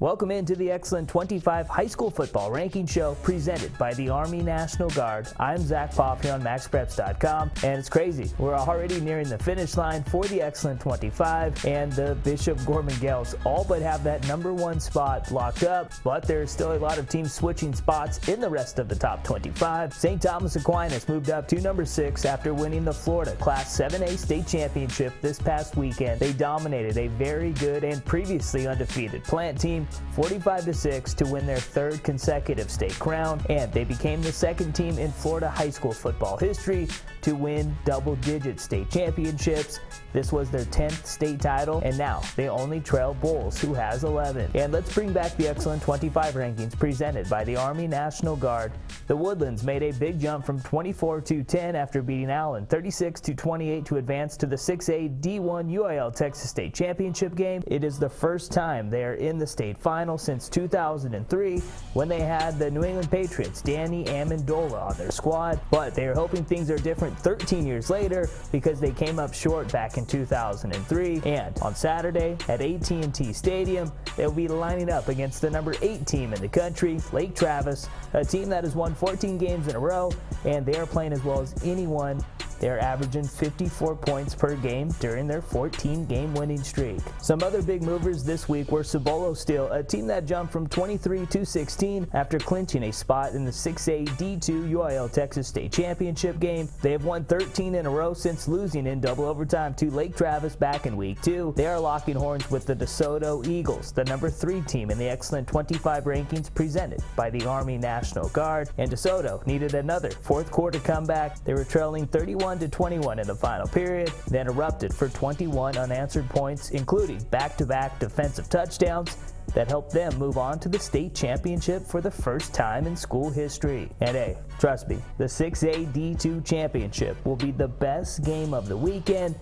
Welcome into the Xcellent 25 High School Football Ranking Show presented by the Army National Guard. I'm Zach Popp here on MaxPreps.com, and it's crazy. We're already nearing the finish line for the Xcellent 25, and the Bishop Gorman Gales all but have that number one spot locked up, but there's still a lot of teams switching spots in the rest of the top 25. St. Thomas Aquinas moved up to number 6 after winning the Florida Class 7A State Championship this past weekend. They dominated a very good and previously undefeated Plant team 45-6 to win their third consecutive state crown, and they became the second team in Florida high school football history to win double-digit state championships. This was their 10th state title, and now they only trail Bulls, who has 11. And let's bring back the Xcellent 25 rankings presented by the Army National Guard. The Woodlands made a big jump from 24-10 after beating Allen 36-28 to advance to the 6A D1 UIL Texas State Championship game. It is the first time they are in the state final since 2003, when they had the New England Patriots' Danny Amendola on their squad. But they are hoping things are different 13 years later, because they came up short back in 2003. And on Saturday at AT&T Stadium, they'll be lining up against the number 8 team in the country, Lake Travis, a team that has won 14 games in a row, and they are playing as well as anyone. They're averaging 54 points per game during their 14-game winning streak. Some other big movers this week were Cibolo Steel, a team that jumped from 23-16 after clinching a spot in the 6A D2 UIL Texas State Championship game. They have won 13 in a row since losing in double overtime to Lake Travis back in week 2. They are locking horns with the DeSoto Eagles, the number 3 team in the Xcellent 25 rankings presented by the Army National Guard. And DeSoto needed another fourth quarter comeback. They were trailing 31-21 in the final period, then erupted for 21 unanswered points, including back-to-back defensive touchdowns that helped them move on to the state championship for the first time in school history. And hey, trust me, the 6A D2 championship will be the best game of the weekend,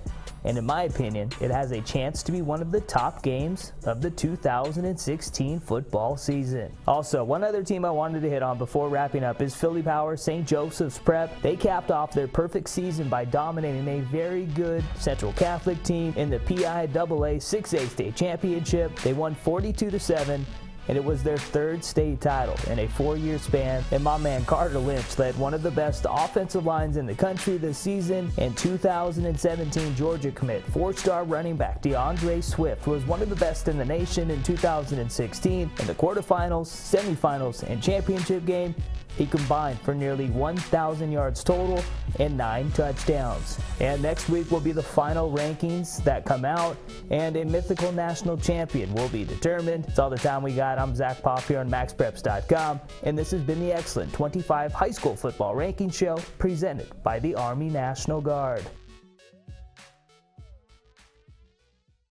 and in my opinion, it has a chance to be one of the top games of the 2016 football season. Also, one other team I wanted to hit on before wrapping up is Philly Power St. Joseph's Prep. They capped off their perfect season by dominating a very good Central Catholic team in the PIAA 6A state championship. They won 42-7. And it was their third state title in a 4-year span. And my man Carter Lynch led one of the best offensive lines in the country this season. And 2017 Georgia commit 4-star running back DeAndre Swift was one of the best in the nation in 2016. In the quarterfinals, semifinals, and championship game, he combined for nearly 1,000 yards total and 9 touchdowns. And next week will be the final rankings that come out, and a mythical national champion will be determined. That's all the time we got. I'm Zach Popp here on MaxPreps.com, and this has been the Xcellent 25 High School Football Ranking Show presented by the Army National Guard.